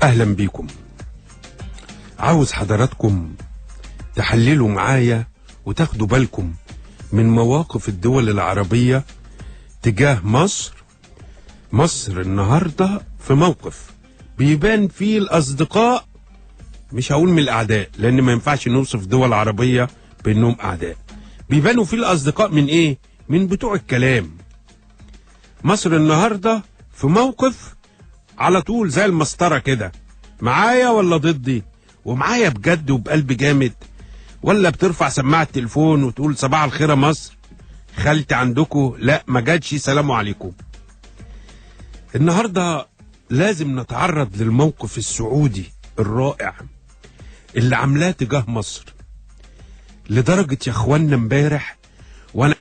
أهلا بيكم. عاوز حضراتكم تحللوا معايا وتاخدوا بالكم من مواقف الدول العربية تجاه مصر. مصر النهاردة في موقف بيبان فيه الأصدقاء، مش هقول من الأعداء لأن ما ينفعش نوصف دول عربية بأنهم أعداء. بيبانوا فيه الأصدقاء من إيه؟ من بتوع الكلام. مصر النهاردة في موقف على طول زي المسطرة كده، معايا ولا ضدي؟ ومعايا بجد وبقلب جامد، ولا بترفع سماعة التليفون وتقول صباح الخير يا مصر، خالتي عندكم لا ما جاتش سلام عليكم. النهاردة لازم نتعرض للموقف السعودي الرائع اللي عاملاه تجاه مصر، لدرجة يا اخوانا امبارح وانا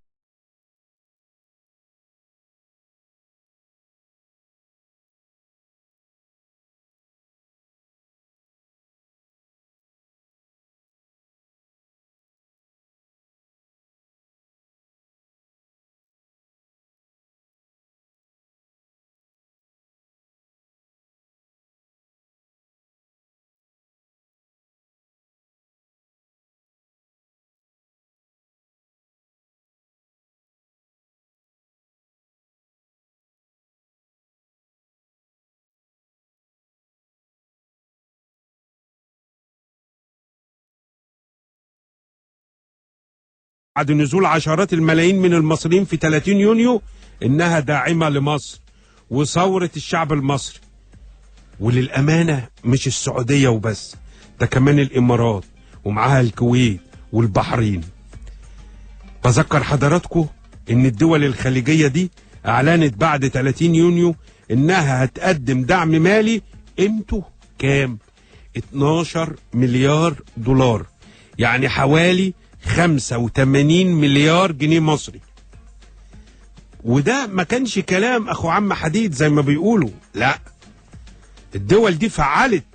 بعد نزول عشرات الملايين من المصريين في 30 يونيو انها داعمة لمصر وثورة الشعب المصري. وللأمانة مش السعودية وبس، ده كمان الإمارات ومعاها الكويت والبحرين. بذكر حضراتكم ان الدول الخليجية دي اعلنت بعد 30 يونيو انها هتقدم دعم مالي قيمته كام؟ 12 مليار دولار، يعني حوالي 85 مليار جنيه مصري. وده ما كانش كلام اخو عم حديد زي ما بيقولوا، لا، الدول دي فعلت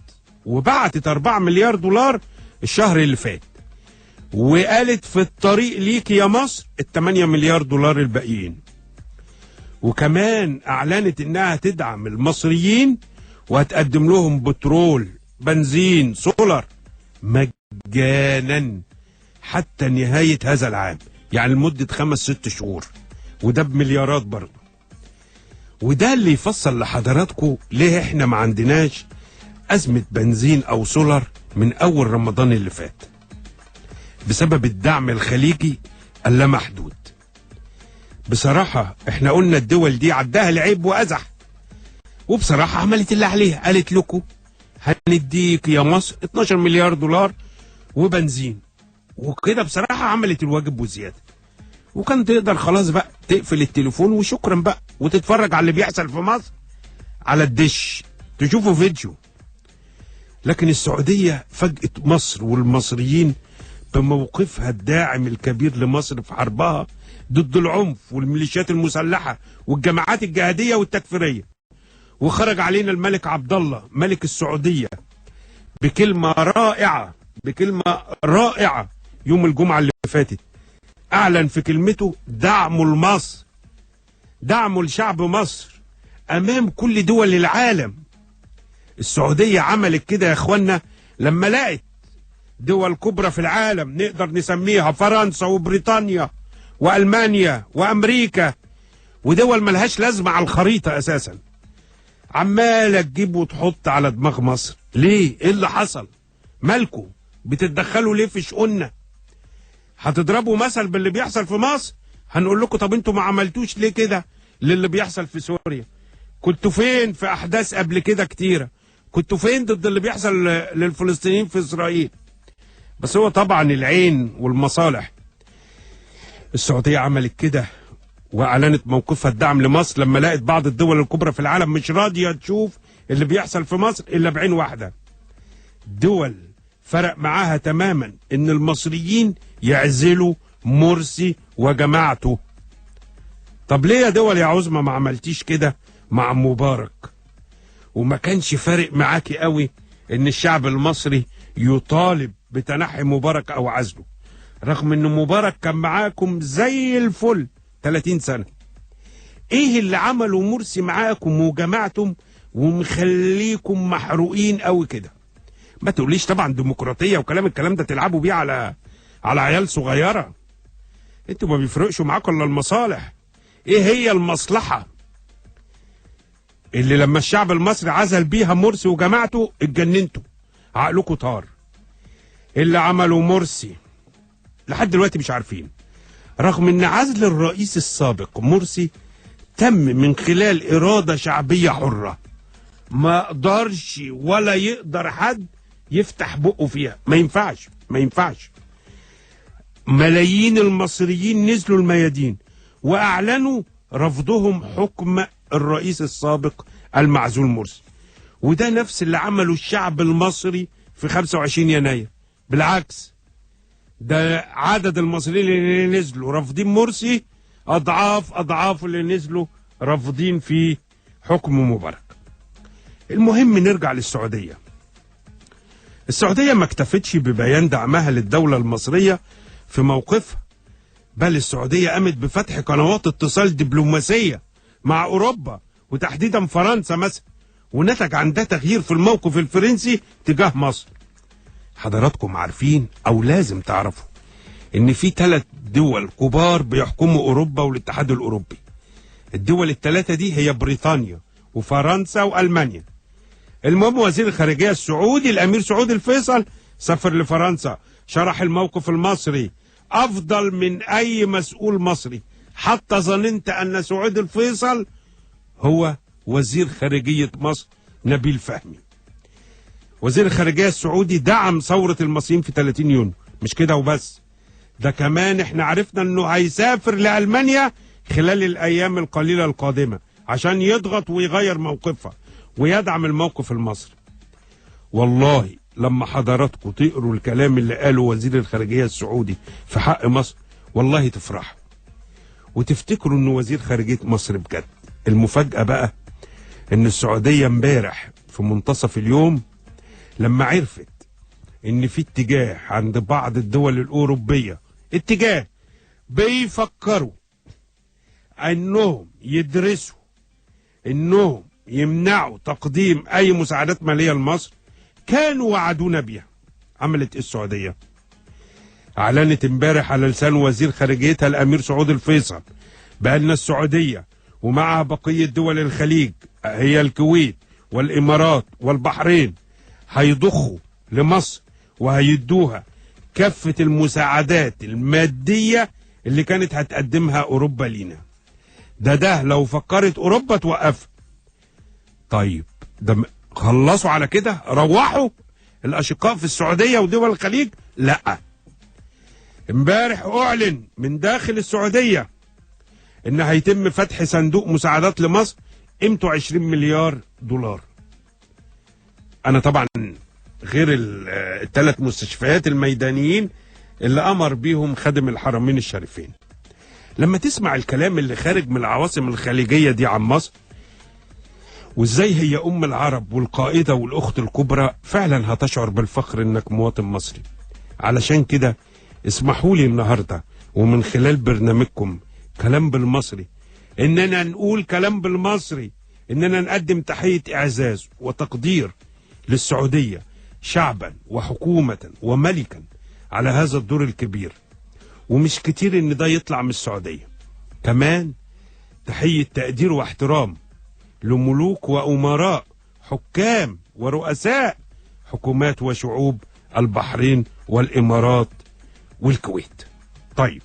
وبعتت 4 مليار دولار الشهر اللي فات، وقالت في الطريق ليك يا مصر ال8 مليار دولار الباقيين. وكمان اعلنت انها تدعم المصريين وهتقدم لهم بترول، بنزين، سولار مجانا حتى نهاية هذا العام، يعني لمدة 5-6 شهور، وده بمليارات برضه. وده اللي يفصل لحضراتكم ليه احنا ما عندناش أزمة بنزين أو سولار من أول رمضان اللي فات، بسبب الدعم الخليجي اللامحدود. بصراحة احنا قلنا الدول دي عداها العيب وأزح، وبصراحة عملت اللي عليها، قالت لكم هنديك يا مصر 12 مليار دولار وبنزين، وكده بصراحة عملت الواجب وزيادة. وكان تقدر خلاص بقى تقفل التليفون وشكرا بقى، وتتفرج على اللي بيحصل في مصر على الدش، تشوفوا فيديو. لكن السعودية فاجأت مصر والمصريين بموقفها الداعم الكبير لمصر في حربها ضد العنف والميليشيات المسلحة والجماعات الجهادية والتكفيرية. وخرج علينا الملك عبد الله ملك السعودية بكلمة رائعة يوم الجمعة اللي فاتت. أعلن في كلمته دعمه لمصر، دعمه لشعب مصر أمام كل دول العالم. السعودية عملت كده يا إخوانا لما لقت دول كبرى في العالم نقدر نسميها فرنسا وبريطانيا وألمانيا وأمريكا، ودول ملهاش لازمة على الخريطة أساسا، عمالة تجيب وتحط على دماغ مصر. ليه؟ إيه اللي حصل؟ مالكوا بتتدخلوا ليه في شؤوننا؟ هتضربوا مثل باللي بيحصل في مصر؟ هنقول لكم طب انتوا ما عملتوش ليه كده للي بيحصل في سوريا؟ كنتوا فين في احداث قبل كده كتيره؟ كنتوا فين ضد اللي بيحصل للفلسطينيين في اسرائيل؟ بس هو طبعا العين والمصالح. السعوديه عملت كده واعلنت موقفها الدعم لمصر لما لقت بعض الدول الكبرى في العالم مش راضيه تشوف اللي بيحصل في مصر الا بعين واحده. دول فرق معاها تماما ان المصريين يعزلوا مرسي وجماعته. طب ليه يا دول يا عظمى ما عملتيش كده مع مبارك؟ وما كانش فارق معاكي قوي ان الشعب المصري يطالب بتنحي مبارك او عزله؟ رغم ان مبارك كان معاكم زي الفل 30 سنة. ايه اللي عمله مرسي معاكم وجماعتم ومخليكم محروقين قوي كده؟ ما تقوليش طبعا ديمقراطية الكلام ده تلعبوا بيه على عيال صغيرة. انتوا ما بيفرقش معاكم الا المصالح. ايه هي المصلحة اللي لما الشعب المصري عزل بيها مرسي وجماعته اتجننتوا عقلكم طار؟ اللي عمله مرسي لحد دلوقتي مش عارفين، رغم ان عزل الرئيس السابق مرسي تم من خلال إرادة شعبية حرة، ما قدرش ولا يقدر حد يفتح بقه فيها. ما ينفعش. ملايين المصريين نزلوا الميادين واعلنوا رفضهم حكم الرئيس السابق المعزول مرسي، وده نفس اللي عمله الشعب المصري في 25 يناير. بالعكس، ده عدد المصريين اللي نزلوا رافضين مرسي اضعاف اللي نزلوا رافضين في حكم مبارك. المهم نرجع للسعودية. السعودية ما اكتفتش ببيان دعمها للدولة المصرية في موقفها، بل السعودية قامت بفتح قنوات اتصال دبلوماسية مع أوروبا وتحديدا فرنسا مثلا، ونتج عن ده تغيير في الموقف الفرنسي تجاه مصر. حضراتكم عارفين أو لازم تعرفوا إن في 3 دول كبار بيحكموا أوروبا والاتحاد الأوروبي. الدول ال3 دي هي بريطانيا وفرنسا وألمانيا. المهم وزير الخارجية السعودي الأمير سعود الفيصل سافر لفرنسا، شرح الموقف المصري أفضل من أي مسؤول مصري، حتى ظننت أن سعود الفيصل هو وزير خارجية مصر نبيل فهمي. وزير الخارجية السعودي دعم ثورة المصريين في 30 يونيو. مش كده وبس، ده كمان احنا عرفنا انه هيسافر لألمانيا خلال الأيام القليلة القادمة عشان يضغط ويغير موقفها ويدعم الموقف المصري. والله لما حضراتكم تقروا الكلام اللي قاله وزير الخارجية السعودي في حق مصر والله تفرحوا وتفتكروا انه وزير خارجية مصر بجد. المفاجأة بقى ان السعودية امبارح في منتصف اليوم لما عرفت ان في اتجاه عند بعض الدول الأوروبية، اتجاه بيفكروا انهم يدرسوا انهم يمنعوا تقديم اي مساعدات مالية لمصر، كانوا وعدونا بيها. عملت ايه السعودية؟ اعلنت امبارح على لسان وزير خارجيتها الامير سعود الفيصل بان السعودية ومعها بقية دول الخليج هي الكويت والامارات والبحرين هيضخوا لمصر وهيدوها كافة المساعدات المادية اللي كانت هتقدمها اوروبا لينا. ده لو فكرت اوروبا توقفها. طيب ده خلصوا على كده؟ روحوا الاشقاء في السعودية ودول الخليج؟ لا، امبارح اعلن من داخل السعودية ان هيتم فتح صندوق مساعدات لمصر قيمته 20 مليار دولار. انا طبعا غير ال3 مستشفيات الميدانيين اللي امر بيهم خادم الحرمين الشريفين. لما تسمع الكلام اللي خارج من العواصم الخليجية دي عن مصر وازاي هي ام العرب والقائدة والاخت الكبرى، فعلا هتشعر بالفخر انك مواطن مصري. علشان كده اسمحوا لي النهاردة ومن خلال برنامجكم كلام بالمصري اننا نقول كلام بالمصري، اننا نقدم تحية اعزاز وتقدير للسعودية شعبا وحكومة وملكا على هذا الدور الكبير. ومش كتير ان ده يطلع من السعودية. كمان تحية تقدير واحترام لملوك وأمراء حكام ورؤساء حكومات وشعوب البحرين والإمارات والكويت. طيب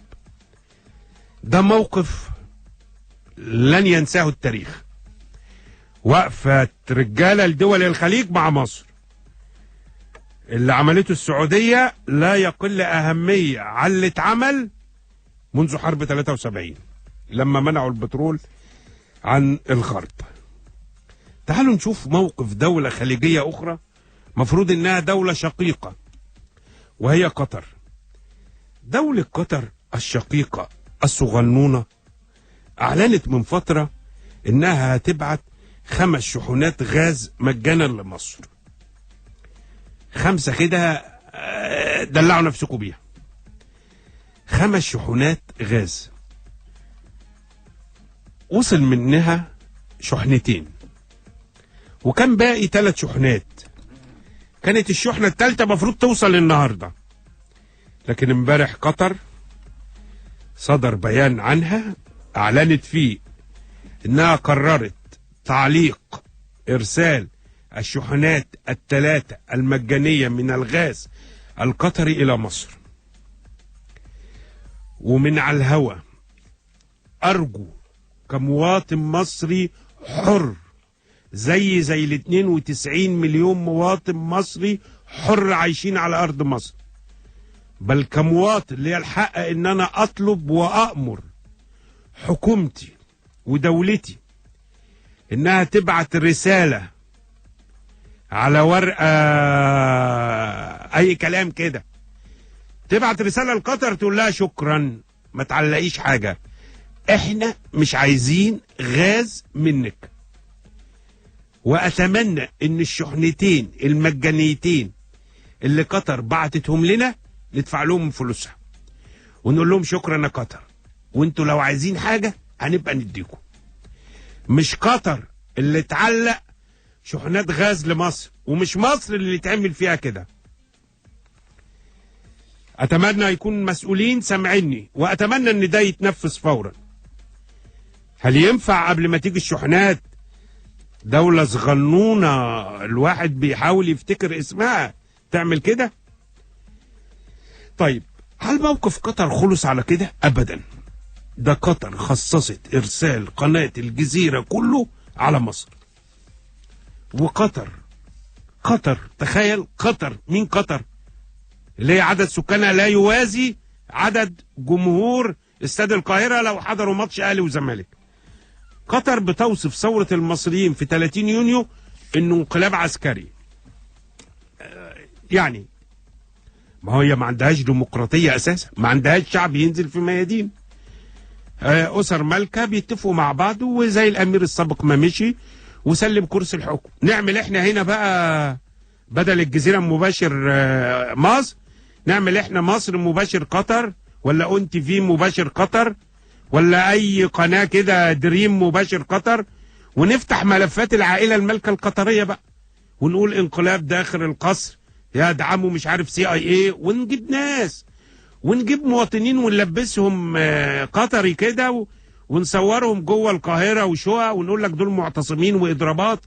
ده موقف لن ينساه التاريخ، وقفة رجالة لدول الخليج مع مصر. اللي عملته السعودية لا يقل أهمية عن اللي اتعمل منذ حرب 73 لما منعوا البترول عن الغرب. تعالوا نشوف موقف دولة خليجية أخرى مفروض إنها دولة شقيقة، وهي قطر. دولة قطر الشقيقة الصغنونة أعلنت من فترة إنها هتبعت 5 شحنات غاز مجانا لمصر. 5 كده دلعوا نفسكم بيها. 5 شحنات غاز، وصل منها شحنتين وكان باقي 3 شحنات. كانت الشحنة الثالثة مفروض توصل النهاردة، لكن امبارح قطر صدر بيان عنها اعلنت فيه انها قررت تعليق ارسال الشحنات ال3 المجانية من الغاز القطري الى مصر. ومن على الهوا ارجو كمواطن مصري حر زي ال 92 مليون مواطن مصري حر عايشين على ارض مصر، بل كمواطن لي الحق ان انا اطلب واامر حكومتي ودولتي انها تبعت رسالة على ورقة اي كلام كده، تبعت رسالة لقطر تقول لها شكرا ما تعلقيش حاجة، احنا مش عايزين غاز منك. واتمنى ان الشحنتين المجانيتين اللي قطر بعتتهم لنا ندفع لهم فلوسها ونقول لهم شكرا يا قطر، وانتوا لو عايزين حاجة هنبقى نديكم. مش قطر اللي تعلق شحنات غاز لمصر، ومش مصر اللي تعمل فيها كده. اتمنى يكون مسؤولين سامعيني، واتمنى ان ده يتنفذ فورا. هل ينفع قبل ما تيجي الشحنات دولة صغنونة الواحد بيحاول يفتكر اسمها تعمل كده؟ طيب هل موقف قطر خلص على كده؟ ابدا. ده قطر خصصت ارسال قناة الجزيرة كله على مصر. وقطر تخيل قطر، مين قطر؟ اللي هي عدد سكانها لا يوازي عدد جمهور استاد القاهرة لو حضروا ماتش اهلي وزمالك. قطر بتوصف ثورة المصريين في 30 يونيو انه انقلاب عسكري. يعني ما هي ما عندهاش ديمقراطية اساسا، ما عندهاش شعب ينزل في ميادين. اسر مالكة بيتفقوا مع بعض، وزي الامير السابق ما مشي وسلم كرسي الحكم. نعمل احنا هنا بقى بدل الجزيرة مباشر مصر، نعمل احنا مصر مباشر قطر، ولا اون تي في مباشر قطر، ولا اي قناة كده دريم مباشر قطر، ونفتح ملفات العائلة المالكة القطرية بقى ونقول انقلاب داخل القصر يدعموا مش عارف CIA، ونجيب ناس ونجيب مواطنين ونلبسهم قطري كده ونصورهم جوه القاهرة وشقق ونقول لك دول معتصمين واضرابات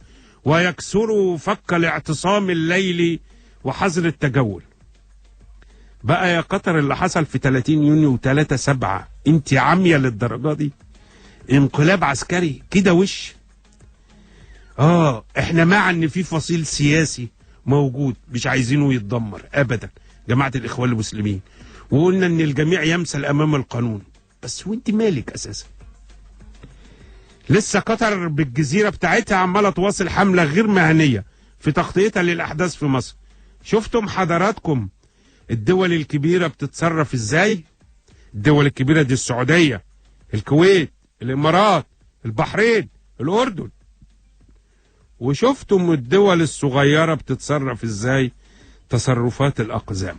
ويكسروا فك الاعتصام الليلي وحظر التجول. بقى يا قطر اللي حصل في 30 يونيو و3/7 انت عامية للدرجة دي؟ انقلاب عسكري كده وش؟ احنا مع ان في فصيل سياسي موجود مش عايزينه يتدمر ابدا، جماعة الاخوان المسلمين، وقلنا ان الجميع يمثل امام القانون، بس وانت مالك اساسا؟ لسه قطر بالجزيرة بتاعتها عمالة تواصل حملة غير مهنية في تغطيتها للاحداث في مصر. شفتم حضراتكم الدول الكبيرة بتتصرف ازاي؟ الدول الكبيرة دي السعودية، الكويت، الامارات، البحرين، الاردن. وشفتم الدول الصغيرة بتتصرف ازاي؟ تصرفات الاقزام.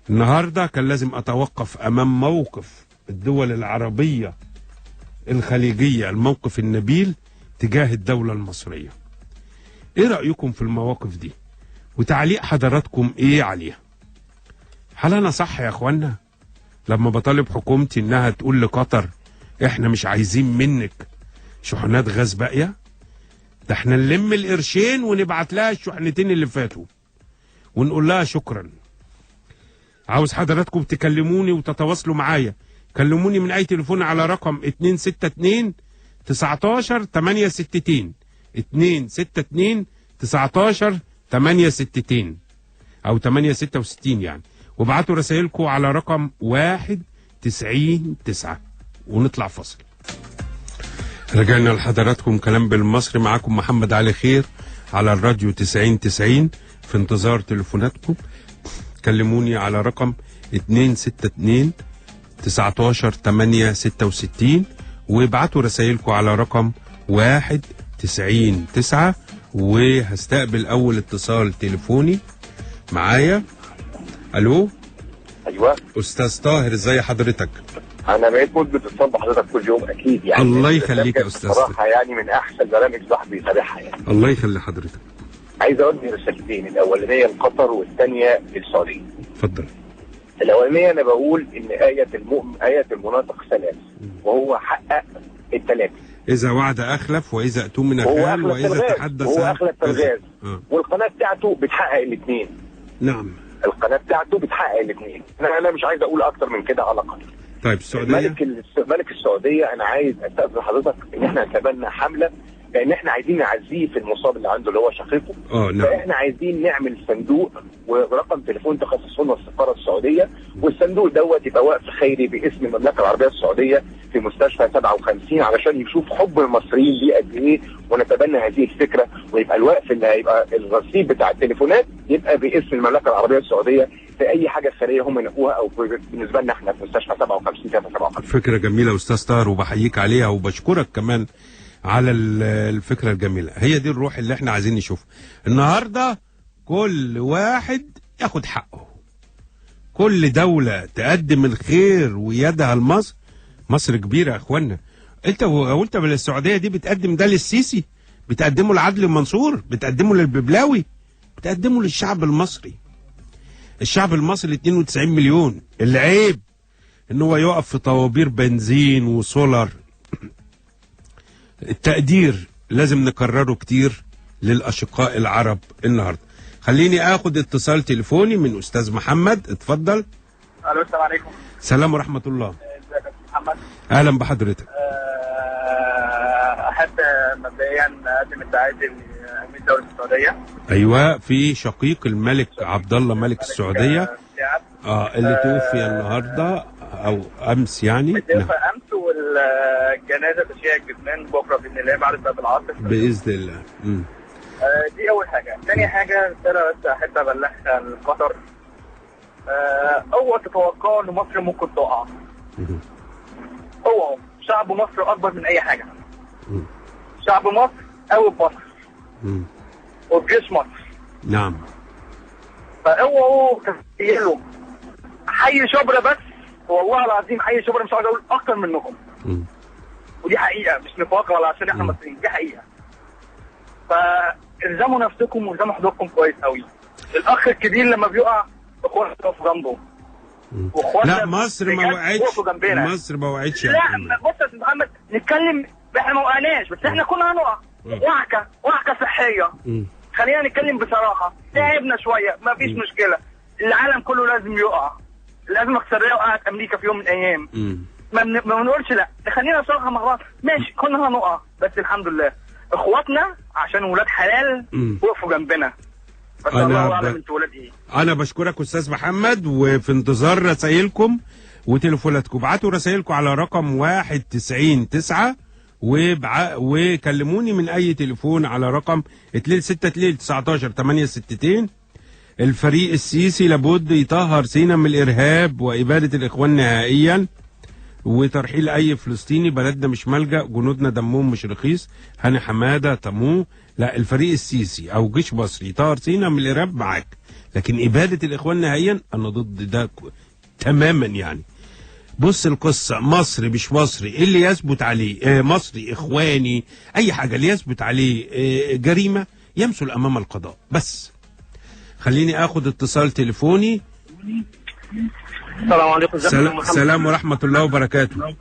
النهاردة كان لازم اتوقف امام موقف الدول العربية الخليجية، الموقف النبيل تجاه الدولة المصرية. ايه رأيكم في المواقف دي؟ وتعليق حضراتكم ايه عليها؟ هل انا صح يا اخوانا لما بطالب حكومتي انها تقول لقطر احنا مش عايزين منك شحنات غاز باقية؟ ده احنا نلم القرشين ونبعت لها الشحنتين اللي فاتوا ونقول لها شكرا. عاوز حضراتكم تكلموني وتتواصلوا معايا، كلموني من اي تليفون على رقم 262 19 862 262 19 862 او 866 يعني، وابعتوا رسائلكم على رقم 199 ونطلع فصل. رجعنا لحضراتكم كلام بالمصري، معاكم محمد علي خير على الراديو 90 في انتظار تليفوناتكم. كلموني على رقم 262 19 866 وابعتوا رسائلكم على رقم 199 وهستقبل اول اتصال تليفوني معايا. الو ايوه استاذ طاهر، ازي حضرتك؟ انا بقيت مدمن اتصال بحضرتك كل يوم اكيد يعني. الله يخليك يا استاذ. بصراحه يعني من احسن برامج صاحبي يتابعها يعني. الله يخلي حضرتك. عايز اقول رسالتين، الاولانيه لقطر والثانيه للسعوديه. اتفضل. الاولانيه انا بقول ان ايه المؤمن ايه المنافق ثلاث، وهو حقق الثلاثه. اذا وعد اخلف، واذا اؤتمن خان، واذا تحدث هو اخلف الغاز. والقناه بتاعته بتحقق الاثنين. نعم، القناه بتاعته بتحقق الاثنين. انا مش عايز اقول اكتر من كده على قدر. طيب السعوديه، ملك السعوديه، انا عايز استاذن حضرتك ان احنا نتبنى حمله، لان احنا عايزين نعزيه في المصاب اللي عنده اللي هو شقيقه. نعم. فاحنا عايزين نعمل صندوق ورقم تليفون تخصصه لنا السفاره السعوديه، والصندوق دوت يبقى وقف خيري باسم المملكه العربيه السعوديه في مستشفى 57 علشان يشوف حب المصريين ليه قد ايه، ونتبنى هذه الفكره، ويبقى الوقف اللي هيبقى الرصيد بتاع التليفونات يبقى باسم المملكه العربيه السعوديه في اي حاجه خيريه هم ينقوها، او بالنسبه لنا احنا في مستشفى 57 57. فكره جميله استاذ طاهر، وبحييك عليها وبشكرك كمان على الفكره الجميله. هي دي الروح اللي احنا عايزين نشوفها النهارده. كل واحد ياخد حقه، كل دوله تقدم الخير ويدها لمصر. مصر كبيره يا اخوانا. انت بالسعوديه دي بتقدم ده للسيسي، بتقدمه لعدلي منصور، بتقدمه للببلاوي، بتقدمه للشعب المصري. الشعب المصري 92 مليون. اللي عيب ان هو يقف في طوابير بنزين وسولار. التقدير لازم نكرره كتير للاشقاء العرب النهارده. خليني اخد اتصال تليفوني من استاذ محمد. اتفضل. الو، السلام عليكم. السلام ورحمه الله. ازيك يا محمد؟ اهلا بحضرتك. احب مبدئيا اقدم التعازي لامير دوله السعوديه. ايوه، في شقيق الملك عبد الله ملك السعوديه اللي توفي النهارده او امس يعني. توفي امس، والجنازه تشييع الجثمان بكره باذن الله بعد صلاه العصر باذن الله. دي اول حاجه. ثاني حاجه رساله بس احب ابلغها لقطر. اوعوا تتوقعوا ان مصر ممكن تقع. اوعوا، شعب مصر اكبر من اي حاجه. شعب مصر قوي بمصر وبجيش مصر. نعم. فاوعوا تتخيلوا حي شبرا بس، والله العظيم حي شبرا مش عايز اقول اكتر منكم. ودي حقيقه مش نفاق ولا عشان احنا مصريين، دي حقيقه. فالزموا نفسكم والزموا حدودكم كويس قوي. الاخ الكبير لما بيقع اخوانا بيقفوا جنبه. لا، مصر ما وقعتش. مصر ما وقعتش. لا بص يا استاذ محمد، نتكلم احنا ما وقعناش، بس احنا كنا هنقع. وعكه صحيه. خلينا نتكلم بصراحه، تعبنا شويه ما فيش مشكله. العالم كله لازم يقع. الازمه الاقتصاديه وقعت امريكا في يوم من الايام. ما بنقولش لا، خلينا نصالحها مع بعض. ماشي، كنا هنقع بس الحمد لله اخواتنا عشان ولاد حلال وقفوا جنبنا. بس الله اعلم انتوا ولاد ايه. انا بشكرك استاذ محمد، وفي انتظار رسائلكم وتليفوناتكم. ابعتوا رسائلكم على رقم 199 وكلموني من اي تليفون على رقم 263-19-862. الفريق السيسي لابد يطهر سينا من الارهاب واباده الاخوان نهائيا، وترحيل اي فلسطيني. بلدنا مش ملجأ، جنودنا دمهم مش رخيص. هاني حماده طموح. لا، الفريق السيسي او جيش مصري يطهر سينا من الارهاب معاك، لكن اباده الاخوان نهائيا انا ضد ده تماما يعني. بص القصه، مصري مش مصري، ايه اللي يثبت عليه مصري اخواني اي حاجه اللي يثبت عليه جريمه يمثل امام القضاء. بس خليني اخد اتصال تليفوني. السلام عليكم. السلام ورحمه الله وبركاته.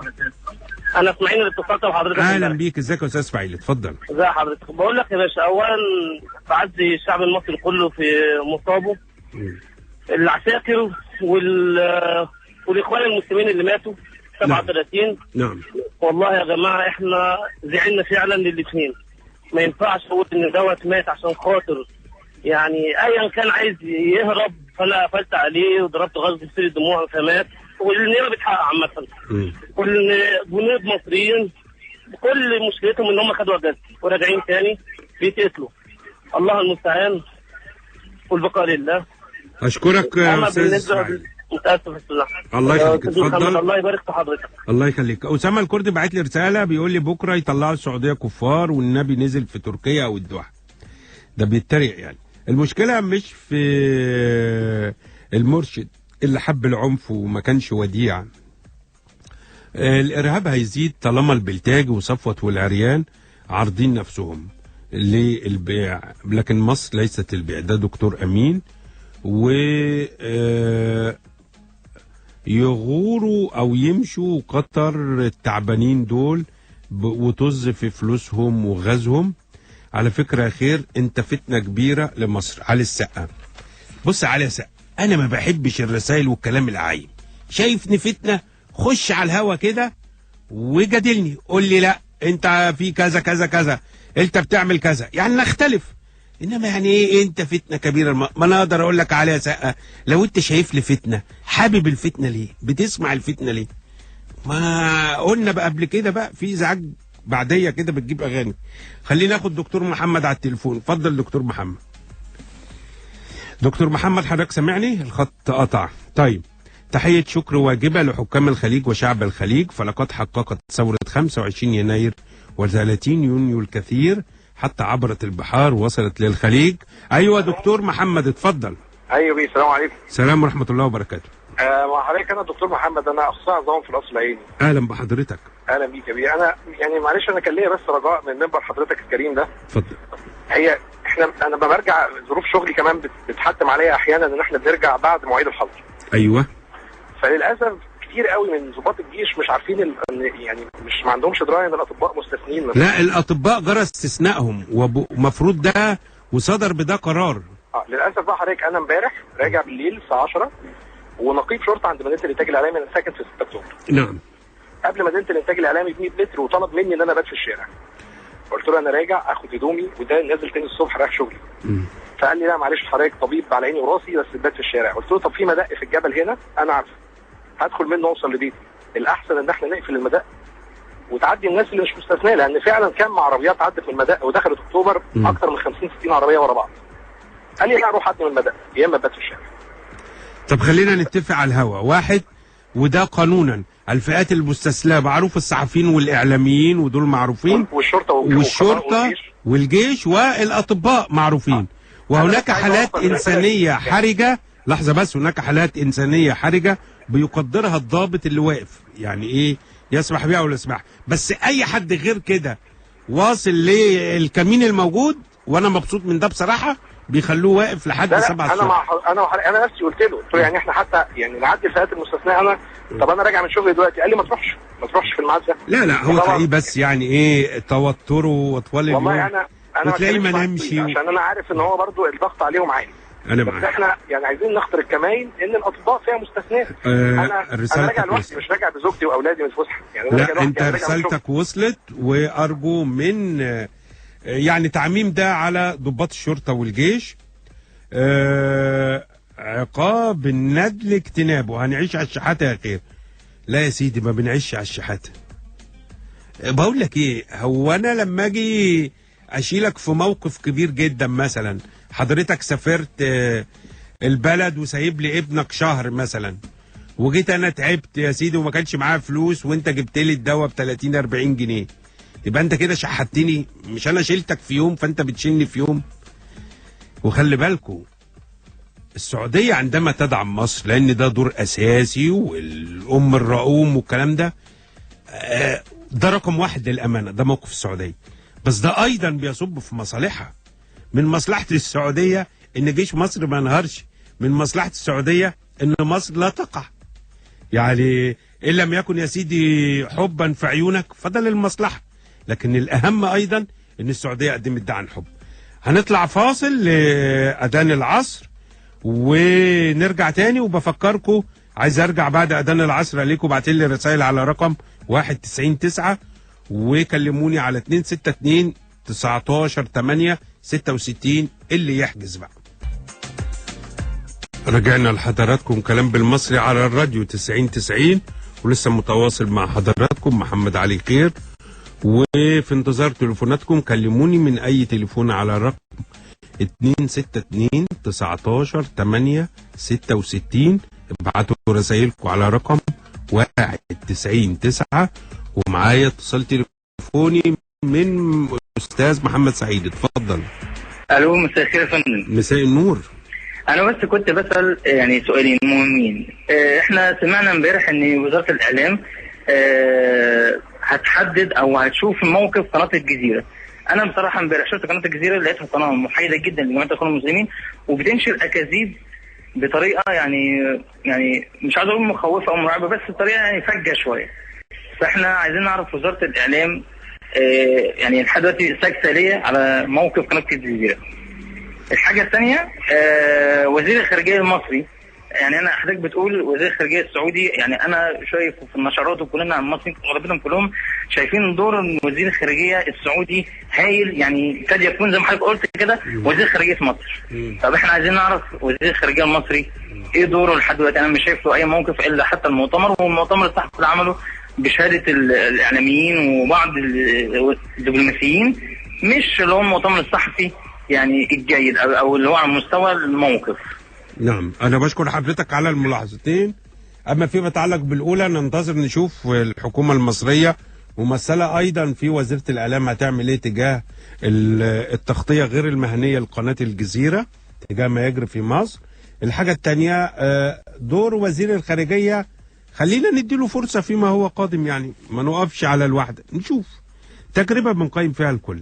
انا اسماعيل اللي اتصلت بحضرتك. اهلا بيك. ازيك يا استاذ اسماعيل؟ اتفضل. ازي حضرتك؟ بقول لك يا باشا، اولا بعزي الشعب المصري كله في مصابه، العساكر والاخوان المسلمين اللي ماتوا 37. نعم. والله يا جماعه احنا زعلنا فعلا للاثنين. ما ينفعش اقول ان دوت مات عشان خاطر يعني ايا كان عايز يهرب، فانا قفلت عليه وضربت غصب في الدموع فمات. والنيابه بتحقق عامه. والجنود مصريين كل مشكلتهم ان هم خدوا اجازه وراجعين تاني بيتقتلوا. الله المستعان والبقاء لله. اشكرك يا استاذ اسماعيل. متاسف الصراحه. الله يخليك. اتفضل. الله يبارك في حضرتك. الله يخليك. اسامه الكردي بعت لي رساله بيقول لي بكره يطلعوا السعوديه كفار والنبي نزل في تركيا او الدوحه. ده بيتريق يعني. المشكله مش في المرشد، اللي حب العنف وما كانش وديع. الارهاب هيزيد طالما البلتاج وصفوت والعريان عارضين نفسهم للبيع، لكن مصر ليست البيع. ده دكتور امين. و يغوروا او يمشوا قطر التعبانين دول وطز في فلوسهم وغزهم. على فكره يا خير، انت فتنه كبيره لمصر. علي السقا، بص علي السقا، انا ما بحبش الرسائل والكلام العايم. شايفني فتنه، خش على الهوا كده وجادلني، قول لي لا انت في كذا كذا كذا، انت بتعمل كذا، يعني نختلف. انما يعني ايه انت فتنه كبيره؟ ما انا اقدر اقول لك عليها سقه، لو انت شايف لي فتنه، حابب الفتنه ليه؟ بتسمع الفتنه ليه؟ ما قلنا بقى قبل كده بقى في ازعاج بعديه كده بتجيب اغاني. خلينا ناخد دكتور محمد على التليفون. اتفضل دكتور محمد. دكتور محمد حضرتك سامعني؟ الخط قطع. طيب، تحية شكر واجبة لحكام الخليج وشعب الخليج، فلقد حققت ثورة 25 يناير و30 يونيو الكثير حتى عبرت البحار وصلت للخليج. ايوه دكتور محمد اتفضل. ايوه بيه، السلام عليكم. السلام ورحمة الله وبركاته. مع حضرتك انا دكتور محمد، انا اخصائي عظام في القصر العيني. اهلا بحضرتك. اهلا بيك يا بيه. انا يعني معلش انا كان ليا بس رجاء من منبر حضرتك الكريم ده. اتفضل. انا لما برجع ظروف شغلي كمان بتحتم عليا احيانا ان احنا بنرجع بعد مواعيد الحظر. ايوه. فللاسف كتير قوي من ضباط الجيش مش عارفين يعني مش ما عندهمش درايه ان الاطباء مستثنين مثلا. لا، الاطباء جرى استثنائهم ومفروض ده وصدر بده قرار. للاسف بقى حضرتك، انا امبارح راجع بالليل الساعه 10 ونقيب شرطه عند مدينه الانتاج الاعلامي، انا ساكن في 6 اكتوبر. نعم. قبل مدينه الانتاج الاعلامي ب 100 متر وطلب مني ان انا ابات في الشارع. قلت له انا راجع اخد هدومي وده نازل تاني الصبح رايح شغلي. فقال لي لا معلش حضرتك طبيب على عيني وراسي بس تبات في الشارع. قلت له طب في مدق في الجبل هنا انا عارفه هدخل منه اوصل لبيتي، الاحسن ان احنا نقفل المدق وتعدي الناس اللي مش مستثنيه، لان فعلا كم عربيات عدت من المدق ودخلت اكتوبر اكتر من 50 60 عربيه ورا بعض. قال لي لا اروح عدي من المدق يا اما ابات في الشارع. طب خلينا نتفق على الهوا واحد، وده قانونا الفئات المستسلمه معروف، الصحفيين والاعلاميين ودول معروفين، والشرطه والجيش والاطباء معروفين. وهناك حالات انسانيه حرجه، لحظه بس، هناك حالات انسانيه حرجه بيقدرها الضابط اللي واقف، يعني ايه يسمح بيها ولا يسمح. بس اي حد غير كده واصل للكمين الموجود، وانا مبسوط من ده بصراحه، بيخلوه واقف لحد 7 الصبح. انا نفسي قلت له يعني احنا حتى يعني نعدي الفئات المستثنيه. انا طب انا راجع من شغلي دلوقتي، قال لي ما تروحش في الميعاد ده. لا هو تلاقيه بس يعني ايه توتره وطوال اليوم. والله انا وتلاقيه ما نامش عشان انا عارف ان هو برضو الضغط عليهم عالي. انا بس احنا يعني عايزين نخطر الكمائن ان الاطباء فيها مستثنات. انا راجع لوحدي، مش راجع بزوجتي واولادي من الفسحه يعني. لا انت رسالتك وصلت، وارجو من يعني تعميم ده على ضباط الشرطه والجيش. عقاب الندل اجتنابه. هنعيش على الشحاته يا خير؟ لا يا سيدي، ما بنعيش على الشحاته. بقول لك ايه، هو انا لما اجي اشيلك في موقف كبير جدا، مثلا حضرتك سافرت البلد وسايب لي ابنك شهر مثلا، وجيت انا تعبت يا سيدي وما كانش معايا فلوس، وانت جبت لي الدواء ب 30 40 جنيه، يبقى انت كده شحتني؟ مش انا شيلتك في يوم فانت بتشيلني في يوم؟ وخلي بالكوا، السعوديه عندما تدعم مصر، لان ده دور اساسي والام الرؤوم والكلام ده، ده رقم واحد للامانه، ده موقف السعوديه. بس ده ايضا بيصب في مصالحها. من مصلحه السعوديه ان جيش مصر ما ينهارش، من مصلحه السعوديه ان مصر لا تقع. يعني ان لم يكن يا سيدي حبا في عيونك فده للمصلحه، لكن الاهم ايضا ان السعوديه قدمت ده عن حب. هنطلع فاصل لاذان العصر ونرجع تاني، وبفكركم عايز ارجع بعد اذان العصر عليكم ابعتوا لي رسائل على رقم 199 وكلموني على 262 19 8 66 اللي يحجز بقى. رجعنا لحضراتكم كلام بالمصري على الراديو 90 ولسه متواصل مع حضراتكم محمد علي خير، وفي انتظار تليفوناتكم. كلموني من اي تليفون على الرقم 262 19 8 66. ابعتوا رسائلكم على رقم 199. ومعايا اتصال تليفوني من استاذ محمد سعيد. اتفضل. الو، مساء الخير يا فندم. مساء النور. انا بس كنت بسأل يعني سؤالين مهمين. احنا سمعنا امبارح ان وزارة الاعلام هتحدد او هتشوف موقف قناة الجزيرة. انا بصراحة امبارح شفت قناة الجزيرة لقيتها قناة محايدة جدا لجماعة الاخوان المسلمين، وبتنشر اكاذيب بطريقة يعني مش عايز اقول مخوفة او مرعبة، بس بطريقة يعني فجة شوية. فاحنا عايزين نعرف وزارة الاعلام يعني لحد دلوقتي ساكتة ليه على موقف قناة الجزيرة. الحاجة الثانية وزير الخارجية المصري، يعني أنا حضرتك بتقول وزير الخارجية السعودي، يعني أنا شايف في النشرات وكلنا المصريين غالبا كلهم شايفين دور وزير الخارجية السعودي هايل، يعني قد يكون زي ما حضرتك قلت كده وزير خارجية مصر. طب احنا عايزين نعرف وزير الخارجية المصري ايه دوره لحد دلوقتي. أنا مش شايف له أي موقف إلا حتى المؤتمر، والمؤتمر الصحفي اللي عمله بشهادة الإعلاميين وبعض الدبلوماسيين، مش اللي هو المؤتمر الصحفي يعني الجيد او اللي هو على مستوى الموقف. نعم، انا بشكر حضرتك على الملاحظتين. اما فيما يتعلق بالاولى ننتظر نشوف الحكومه المصريه ممثله ايضا في وزيره الاعلام هتعمل ايه تجاه التغطيه غير المهنيه لقناه الجزيره تجاه ما يجري في مصر. الحاجه الثانيه دور وزير الخارجيه خلينا نديله فرصه فيما هو قادم، يعني ما نوقفش على الواحده، نشوف تجربه بنقيم فيها الكل.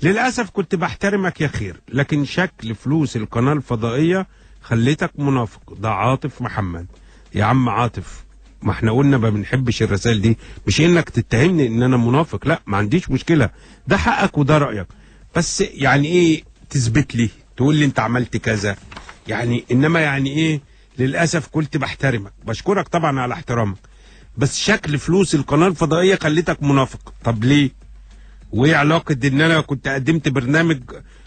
للأسف كنت بحترمك يا خير، لكن شكل فلوس القناة الفضائية خليتك منافق. ده عاطف محمد. يا عم عاطف، ما احنا قلنا ما بنحبش الرسائل دي، مش انك تتهمني ان انا منافق، لا ما عنديش مشكلة، ده حقك وده رأيك، بس يعني ايه تثبت لي تقول لي انت عملت كذا يعني، انما يعني ايه. للأسف كنت بحترمك، بشكرك طبعا على احترامك، بس شكل فلوس القناة الفضائية خليتك منافق. طب ليه؟ وايه علاقة ان انا كنت قدمت برنامج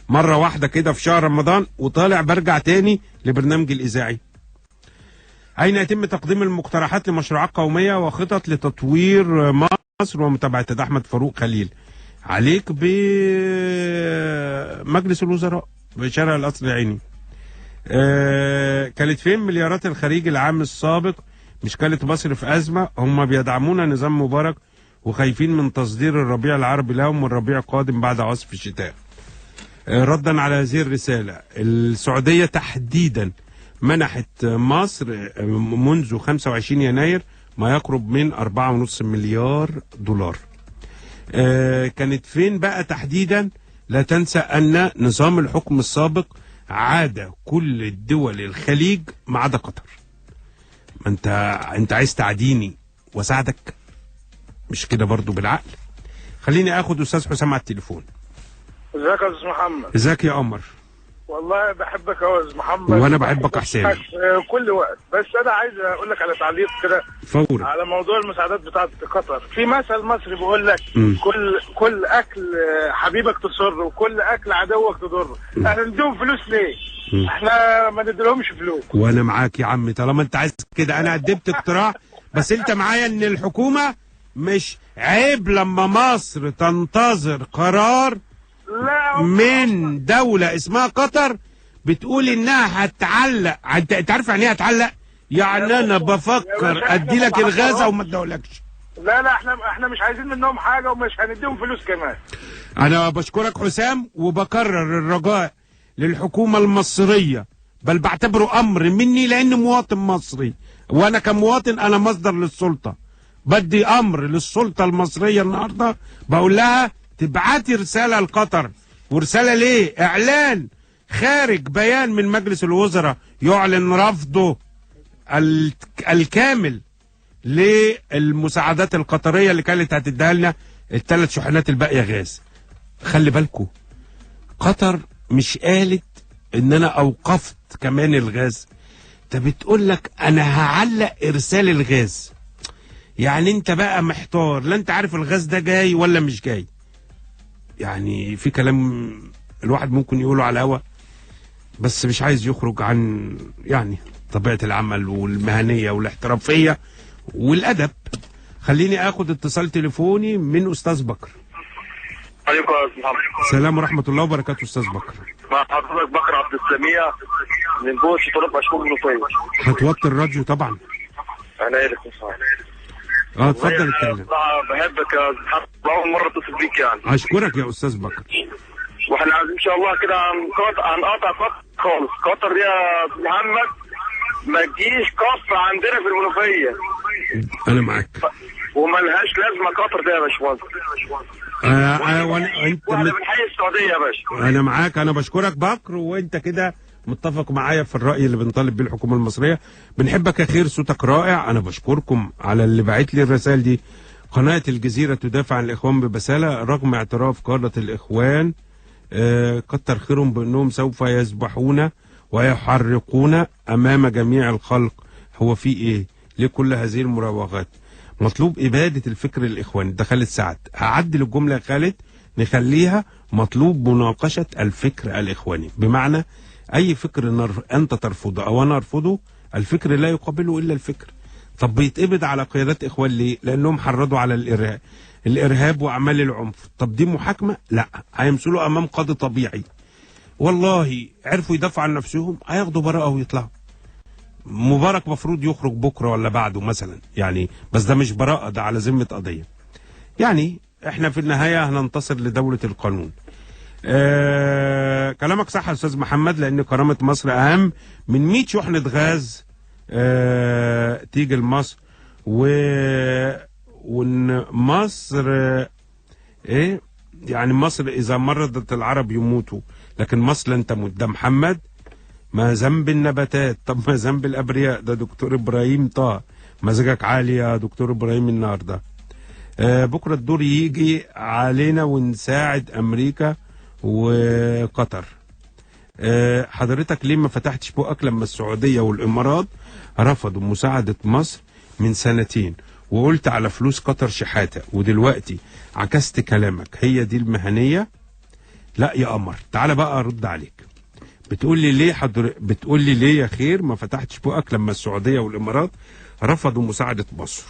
مرة واحدة كده في شهر رمضان وطالع برجع تاني لبرنامج الاذاعي؟ اين يتم تقديم المقترحات لمشروعات قومية وخطط لتطوير مصر ومتابعة؟ ده احمد فاروق خليل. عليك بمجلس الوزراء بشارع القصر العيني. كانت فين مليارات الخليج العام السابق؟ مش كانت مصر في ازمة؟ هم بيدعمون نظام مبارك وخايفين من تصدير الربيع العربي لهم والربيع قادم بعد عاصف الشتاء. ردا على هذه الرسالة، السعودية تحديدا منحت مصر منذ 25 يناير ما يقرب من 4.5 مليار دولار. كانت فين بقى تحديدا؟ لا تنسى أن نظام الحكم السابق عاد كل الدول الخليج ما عدا قطر. ما انت عايز تعديني واساعدك؟ مش كده برضو بالعقل. خليني اخد استاذ حسام على التليفون. ازيك يا استاذ محمد؟ ازيك يا قمر؟ والله بحبك يا استاذ محمد، وانا بحبك يا حسام كل وقت. بس انا عايز اقول لك على تعليق كده فورا على موضوع المساعدات بتاعت قطر. في مثل مصري بيقول لك كل اكل حبيبك تسر وكل اكل عدوك تضر. احنا نديهم فلوس ليه؟ احنا ما نديلهمش فلوس. وانا معاك يا عم طالما انت عايز كده. انا قدمت اقتراح، بس انت معايا ان الحكومه مش عيب لما مصر تنتظر قرار من دولة اسمها قطر بتقول انها هتعلق. انت عارف يعني ايه هتعلق؟ يعني انا بفكر ادي لك الغاز او ما ادولكش. لا احنا مش عايزين منهم حاجة ومش هنديهم فلوس كمان. انا بشكرك حسام، وبكرر الرجاء للحكومة المصرية، بل بعتبره امر مني لان مواطن مصري، وانا كمواطن انا مصدر للسلطة. بدي امر للسلطة المصرية النهاردة، بقول لها تبعتي رسالة لقطر. ورسالة ليه؟ اعلان خارج بيان من مجلس الوزراء يعلن رفضه الكامل للمساعدات القطرية اللي كانت هتديها لنا ال3 شحنات الباقية غاز. خلي بالكم قطر مش قالت ان انا اوقفت كمان الغاز، انت بتقول لك انا هعلق ارسال الغاز. يعني انت بقى محتار، لا انت عارف الغاز ده جاي ولا مش جاي. يعني في كلام الواحد ممكن يقوله على الهوا، بس مش عايز يخرج عن يعني طبيعة العمل والمهنية والاحترافية والأدب. خليني اخد اتصال تليفوني من استاذ بكر. عليكم السلام. السلام ورحمة الله وبركاته. استاذ بكر. مع حضرتك بكر عبد السميع من جوه طريق مشهور منوفية. هتوطي الراديو طبعا. انا ايه لك اتفضل اتكلم. بحبك يا محمد، اول مرة اتصل بيك يعني. اشكرك يا استاذ بكر. واحنا ان شاء الله كده هنقاطع خط خالص. قطر دي يا محمد ما تجيش كفر عندنا في المنوفيه. انا معاك. وملهاش لازمه قطر دي يا باشمهندس. واحنا بنحيي السعوديه يا باشا. انا معاك، انا بشكرك بكر، وانت كده متفق معايا في الراي اللي بنطالب بيه الحكومه المصريه. بنحبك يا خير، صوتك رائع. انا بشكركم على اللي باعت لي الرسائل دي. قناه الجزيره تدافع عن الاخوان ببساله رغم اعتراف قاده الاخوان كتر خيرهم بانهم سوف يسبحون ويحرقون امام جميع الخلق. هو في ايه؟ ليه كل هذه المراوغات؟ مطلوب اباده الفكر الاخواني. ده خالد سعد. هعدل الجمله يا خالد نخليها مطلوب مناقشه الفكر الاخواني، بمعنى اي فكر انت ترفضه او انا ارفضه، الفكر لا يقابله الا الفكر. طب بيتقبض على قيادات اخوان ليه؟ لانهم حرضوا على الارهاب واعمال العنف. طب دي محاكمه؟ لا، هيمثلوا امام قاضي طبيعي. والله عرفوا يدافعوا عن نفسهم هياخدوا براءه ويطلعوا. مبارك مفروض يخرج بكره ولا بعده مثلا يعني، بس ده مش براءه، ده على ذمه قضيه. يعني احنا في النهايه هننتصر لدوله القانون. كلامك صح يا استاذ محمد، لان كرامه مصر اهم من 100 شحنه غاز تيجي لمصر. وان مصر ايه يعني، مصر اذا مرضت العرب يموتوا لكن مصر لن تموت. ده محمد. ما ذنب النباتات؟ طب ما ذنب الابرياء؟ ده دكتور ابراهيم طه. مزاجك عالي يا دكتور ابراهيم النهارده. بكره الدور يجي علينا ونساعد امريكا وقطر. حضرتك ليه ما فتحتش بقك لما السعوديه والامارات رفضوا مساعده مصر من سنتين، وقلت على فلوس قطر شحاته، ودلوقتي عكست كلامك؟ هي دي المهنيه؟ لا يا قمر، تعالى بقى ارد عليك. بتقول لي ليه بتقول لي ليه يا خير ما فتحتش بقك لما السعوديه والامارات رفضوا مساعده مصر؟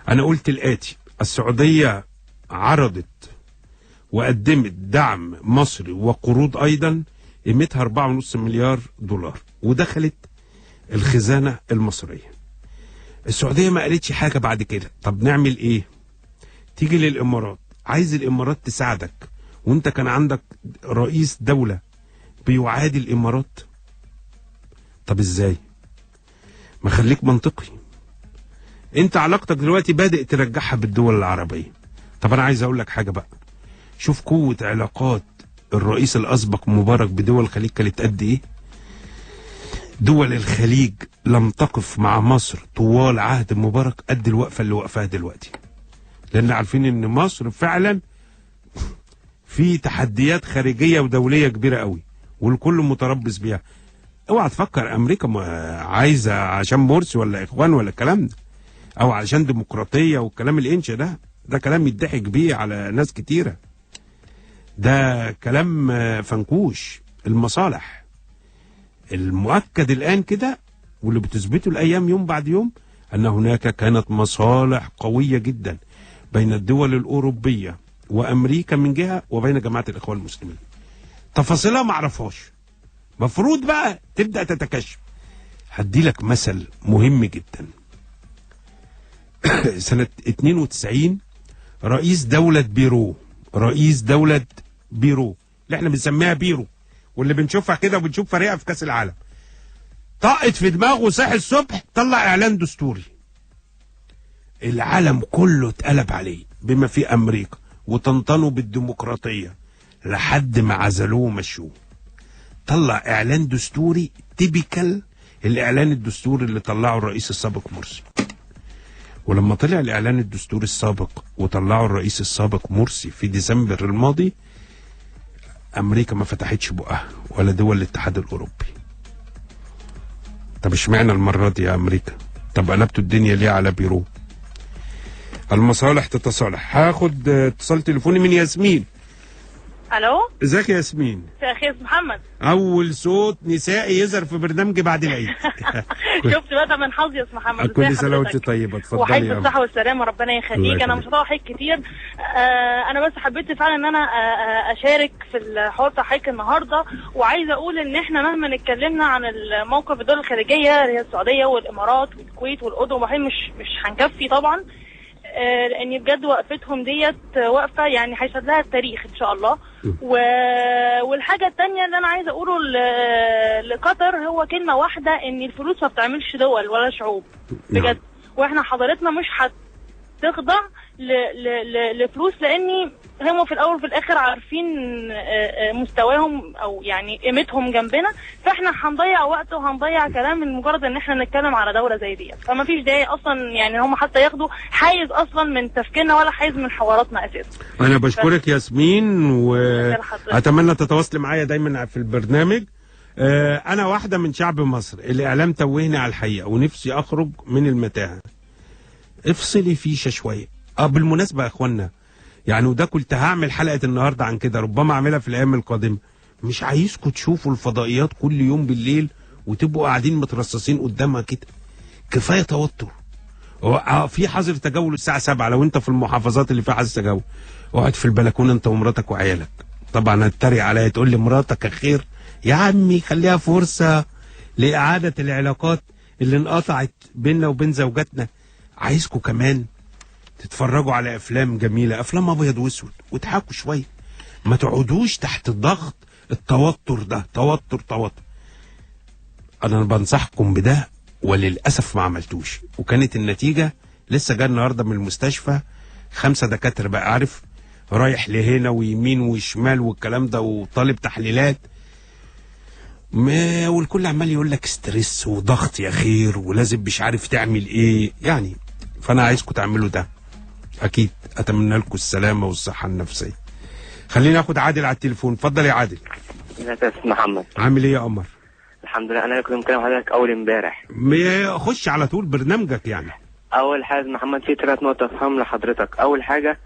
انا قلت الاتي: السعوديه عرضت وقدمت دعم مصري وقروض ايضا قيمتها 4.5 مليار دولار ودخلت الخزانه المصريه. السعوديه ما قالتش حاجه بعد كده. طب نعمل ايه؟ تيجي للامارات، عايز الامارات تساعدك وانت كان عندك رئيس دوله بيعادي الامارات. طب ازاي؟ ما خليك منطقي. انت علاقتك دلوقتي بادئ ترجعها بالدول العربيه. طب انا عايز اقول لك حاجه بقى، شوف قوه علاقات الرئيس الاسبق مبارك بدول الخليج كانت قد ايه. دول الخليج لم تقف مع مصر طوال عهد مبارك قد الوقفه اللي وقفها دلوقتي، لان عارفين ان مصر فعلا في تحديات خارجيه ودوليه كبيره قوي والكل متربص بيها. اوعى تفكر امريكا عايزه عشان مرسي ولا اخوان ولا الكلام ده، او علشان ديمقراطيه والكلام الانشا ده كلام يضحك بيه على ناس كتيره. ده كلام فنكوش. المصالح المؤكد الان كده واللي بتثبته الايام يوم بعد يوم ان هناك كانت مصالح قويه جدا بين الدول الاوروبيه وامريكا من جهه وبين جماعه الاخوان المسلمين. تفاصيلها ما اعرفهاش، مفروض بقى تبدا تتكشف. هدي لك مثل مهم جدا. سنه 92 رئيس دوله بيرو اللي احنا بنسميها بيرو واللي بنشوفها كده وبنشوف فريقها في كاس العالم، طقت في دماغه صاحي الصبح طلع اعلان دستوري. العالم كله اتقلب عليه بما فيه امريكا وطنطنوا بالديمقراطيه لحد ما عزلوه ومشوه. طلع اعلان دستوري تيبيكال الاعلان الدستوري اللي طلعه الرئيس السابق مرسي. ولما طلع الاعلان الدستوري السابق وطلعه الرئيس السابق مرسي في ديسمبر الماضي، امريكا ما فتحتش بقها ولا دول الاتحاد الاوروبي. طب اشمعنى المره دي يا امريكا؟ طب قلبتوا الدنيا ليه على بيرو؟ المصالح تتصالح. هاخد اتصال تليفوني من ياسمين. الو، ازيك يا ياسمين؟ مساء الخير محمد. اول صوت نسائي يظهر في برنامجي بعد العيد. شفت بقى من حظي يا استاذ محمد. كل سنه وانت طيبه. اتفضلي. وحيد بالصحه والسلامه، ربنا يخليك. انا مش هطول حضرتك كتير. انا بس حبيت فعلا ان انا اشارك في الحوار بتاع حضرتك النهارده، وعايزه اقول ان احنا مهما اتكلمنا عن الموقف الدول الخارجيه اللي هي السعوديه والامارات والكويت والاردن وبحرين مش هنكفي طبعا، لان بجد وقفتهم ديت وقفه يعني هيشهد لها التاريخ ان شاء الله. والحاجه الثانيه اللي انا عايزه اقوله لقطر هو كلمه واحده، ان الفلوس ما بتعملش دول ولا شعوب بجد. واحنا حضرتنا مش هتخضع لفلوس، لاني هم في الاول وفي الاخر عارفين مستواهم او يعني قيمتهم جنبنا، فاحنا هنضيع وقت وهنضيع كلام من مجرد ان احنا نتكلم على دوله زي دي. فما فيش داعي اصلا يعني هم حتى ياخدوا حيز اصلا من تفكيرنا ولا حيز من حواراتنا اساسا. انا بشكرك ياسمين، واتمنى تتواصلي معايا دايما في البرنامج. انا واحده من شعب مصر، الاعلام توهني على الحقيقه ونفسي اخرج من المتاهه. افصلي فيشه شويه. بالمناسبه يا اخوانا، يعني وده كنت هعمل حلقه النهارده عن كده، ربما اعملها في الايام القادمه. مش عايزكم تشوفوا الفضائيات كل يوم بالليل وتبقوا قاعدين مترصصين قدامها كده. كفايه توتر. في حظر تجول الساعه 7 لو انت في المحافظات اللي فيها حظر تجول. اقعد في البلكونه انت ومراتك وعيالك. طبعا هتتريق عليا تقول لي مراتك خير. يا عمي خليها فرصه لاعاده العلاقات اللي انقطعت بيننا وبين زوجاتنا. عايزكم كمان تتفرجوا على افلام جميله، افلام ابيض واسود، وتضحكوا شويه. ما تقعدوش تحت الضغط التوتر ده. توتر. انا بنصحكم بده وللاسف ما عملتوش، وكانت النتيجه لسه جاي النهارده من المستشفى 5 دكاتره بقى، عارف، رايح لهنا ويمين وشمال والكلام ده، وطالب تحليلات، والكل عمال يقول لك ستريس وضغط يا خير ولازم مش عارف تعمل ايه يعني. فانا عايزكم تعملوا ده اكيد. اتمنى لكم السلامه والصحه النفسيه. خليني اخد عادل على التليفون. اتفضل يا عادل. ازيك يا استاذ محمد؟ عامل ايه يا قمر؟ الحمد لله. انا كنت مكلم حضرتك اول امبارح. خش على طول برنامجك يعني. اول حاجه محمد، في 3 نقط افهم لحضرتك. اول حاجه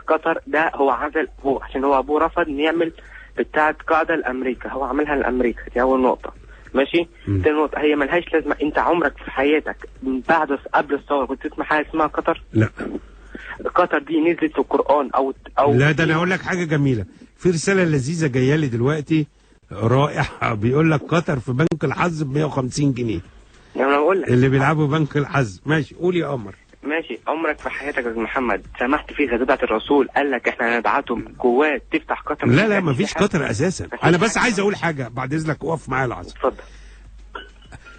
قطر ده هو عزل، هو عشان هو ابوه رفض انه يعمل بتاعه قاعده لامريكا، هو عملها لامريكا. دي اول نقطه. ماشي. تاني نقطه، هي ملهاش لازمه. انت عمرك في حياتك من بعد قبل الثوره كنت تسمع حاجه اسمها قطر؟ لا. قطر دي نزلت في القران او لا، ده انا اقول لك حاجه جميله. في رساله لذيذه جايه لي دلوقتي رائعه، بيقول لك قطر في بنك الحظ ب 150 جنيه. انا بقول لك اللي بيلعبوا بنك الحظ. ماشي، قول يا قمر. ماشي. عمرك في حياتك يا محمد سمحت في غزوة الرسول قال لك احنا هنبعتهم قوات تفتح قطر؟ لا مفيش قطر اساسا. انا بس عايز اقول حاجه بعد اذنك، اقف معايا لحظه. اتفضل.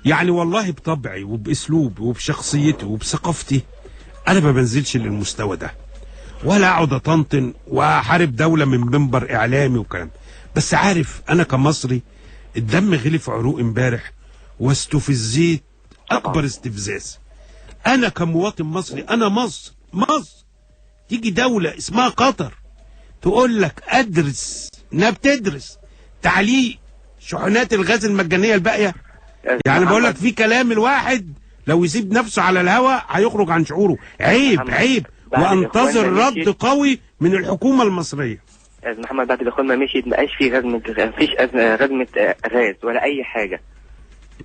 يعني والله بطبعي وباسلوبي وبشخصيتي وبثقافتي انا ما بنزلش للمستوى ده، ولا اقعد اطنطن واحارب دوله من منبر اعلامي وكلام. بس عارف انا كمصري الدم غلي في عروق امبارح واستفزيت اكبر استفزاز. انا كمواطن مصري، انا مصر تيجي دولة اسمها قطر تقول لك ادرس، انها بتدرس تعليق شحنات الغاز المجانية الباقية. يعني بقول لك في كلام الواحد لو يسيب نفسه على الهوا هيخرج عن شعوره. عيب وانتظر رد قوي من الحكومة المصرية. يا محمد بعد الاخوان ما مشيت ما بقاش في مفيش غزمة غاز ولا اي حاجة.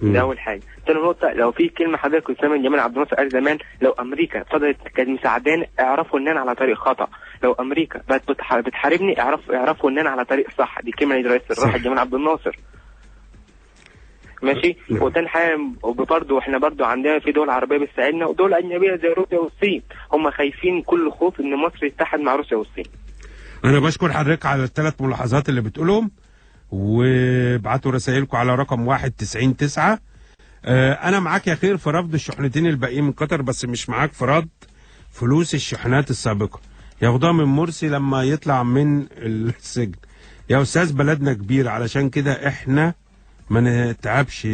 ده اول حاجه. تاني نقطه، لو في كلمه حضرتك اسامه جمال عبد الناصر قال زمان، لو امريكا فضلت كانت مساعداني اعرفوا ان انا على طريق خطا، لو امريكا بقت بتحاربني اعرفوا ان انا على طريق صح. دي كلمه لرئيس الراحل جمال عبد الناصر. ماشي. وتاني حاجه برضه احنا برضه عندنا في دول عربيه بتساعدنا ودول اجنبيه زي روسيا والصين، هم خايفين كل خوف ان مصر يتحد مع روسيا والصين. انا بشكر حضرتك على ال3 ملاحظات اللي بتقولهم، وابعتوا رسائلكم على رقم 199. انا معاك يا خير في رفض الشحنتين الباقيين من قطر، بس مش معاك في رد فلوس الشحنات السابقه ياخدوها من مرسي لما يطلع من السجن. يا استاذ بلدنا كبير، علشان كده احنا ما نتعبش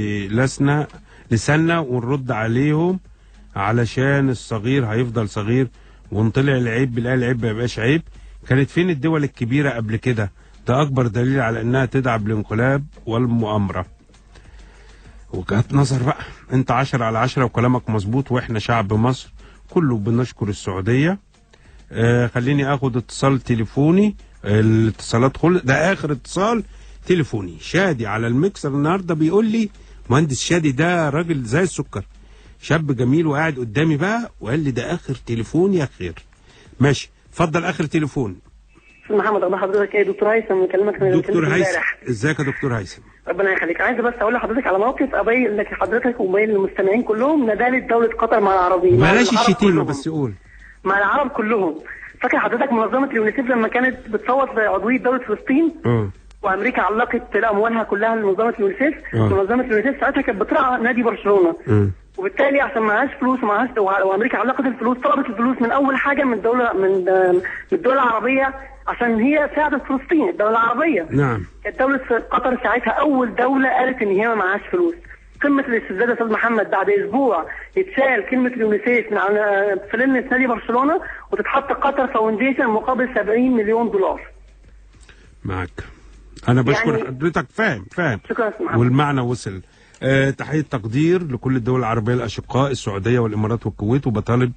لساننا ونرد عليهم، علشان الصغير هيفضل صغير، ونطلع العيب بالله العيب ما يبقاش عيب. كانت فين الدول الكبيره قبل كده؟ ده اكبر دليل على انها تدعم الانقلاب والمؤامره. وجهات نظر بقى. انت 10 على 10 وكلامك مظبوط، واحنا شعب مصر كله بنشكر السعوديه. خليني اخد اتصال تليفوني. الاتصالات ده اخر اتصال تليفوني. شادي على الميكسر النهارده بيقول لي، مهندس شادي ده راجل زي السكر، شاب جميل وقاعد قدامي بقى، وقال لي ده اخر تليفون يا خير. ماشي، اتفضل اخر تليفون. محمد، اخبار حضرتك ايه؟ دكتور هيثم بكلمك من دكتور هيثم. ازيك يا دكتور هيثم؟ ربنا يخليك. عايز بس اقول لحضرتك على موقف ابين لك حضرتك وبين للمستمعين كلهم ندالة دولة قطر مع العربيين. بلاش الشتيمه بس قول. مع العرب كلهم. فاكر حضرتك منظمه اليونيسيف لما كانت بتصوت لعضويه دوله فلسطين؟ وامريكا علقت اموالها كلها لمنظمه اليونيسيف. منظمه اليونيسيف ساعتها كانت بتراعي نادي برشلونه. وبالتالي عشان معهاش فلوس وامريكا علقت الفلوس، طلبت الفلوس من اول حاجه من الدوله من الدول العربيه عشان هي ساعدت فلسطين. الدوله العربيه نعم كانت دوله قطر ساعتها اول دوله قالت ان هي ما معهاش فلوس. قمه الاستفزاز يا استاذ محمد، بعد اسبوع يتشال كلمه اليونيسيف من على فلنة نادي برشلونه وتتحط قطر فاونديشن مقابل 70 مليون دولار. معك. انا بشكر يعني حضرتك. فاهم شكرا محمد. والمعنى وصل. تحيه تقدير لكل الدول العربيه الاشقاء، السعوديه والامارات والكويت، وبطالب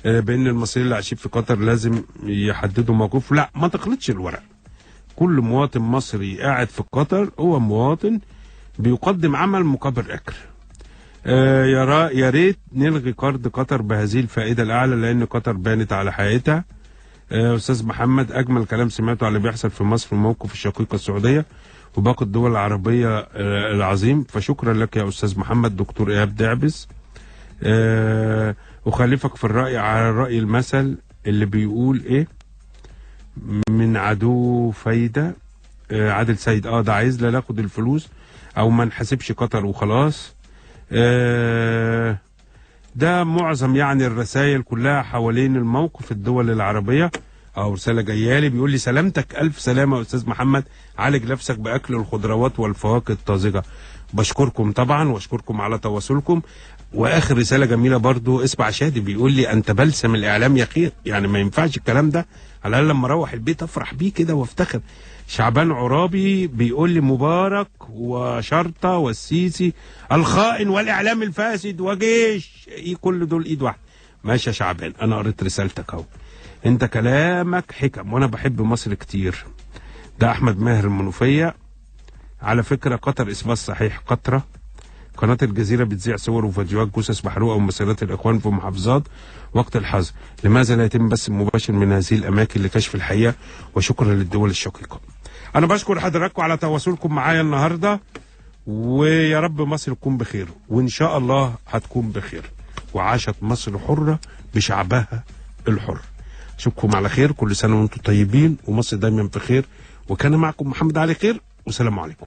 بان المصريين اللي عايشين في قطر لازم يحددوا موقف. لا، ما تخلطش الورق. كل مواطن مصري قاعد في قطر هو مواطن بيقدم عمل مقابل اجر. يا ريت نلغي قرض قطر بهذه الفائده الاعلى، لان قطر بانت على حقيقتها. استاذ محمد، اجمل كلام سمعته على اللي بيحصل في مصر وموقف الشقيقه السعوديه وباقي الدول العربيه العظيم، فشكرا لك يا استاذ محمد. دكتور ايهاب دعبس. اخالفك في الراي على راي المثل اللي بيقول ايه؟ من عدو فايده. عادل سيد. ده عايز لا ناخد الفلوس او ما نحاسبش قطر وخلاص. ده معظم يعني الرسائل كلها حوالين الموقف الدول العربيه. رساله جايه لي بيقول لي سلامتك، الف سلامه يا استاذ محمد، عالج نفسك باكل الخضروات والفواكه الطازجه. بشكركم طبعا واشكركم على تواصلكم. واخر رساله جميله برضو، اسمع شادي بيقول لي انت بلسم الاعلام يا خير، يعني ما ينفعش الكلام ده، على الاقل لما اروح البيت افرح بيه كده وافتخر. شعبان عرابي بيقول لي مبارك وشرطه والسيسي الخائن والاعلام الفاسد وجيش، كل دول ايد واحده. ماشي يا شعبان، انا قريت رسالتك اهو، انت كلامك حكم وانا بحب مصر كتير. ده احمد ماهر المنوفيه. على فكره قطر اسمها الصحيح قطره. قناه الجزيره بتذيع صور وفيديوهات جثث محروقه ومسيرات الاخوان في محافظات وقت الحظر. لماذا لا يتم بث مباشر من هذه الاماكن لكشف الحقيقه؟ وشكرا للدول الشقيقه. انا بشكر حضراتكم على تواصلكم معايا النهارده، ويا رب مصر تكون بخير، وان شاء الله هتكون بخير. وعاشت مصر حره بشعبها الحر. اشوفكم على خير، كل سنه وانتم طيبين ومصر دايما بخير. وكان معكم محمد علي خير، والسلام عليكم.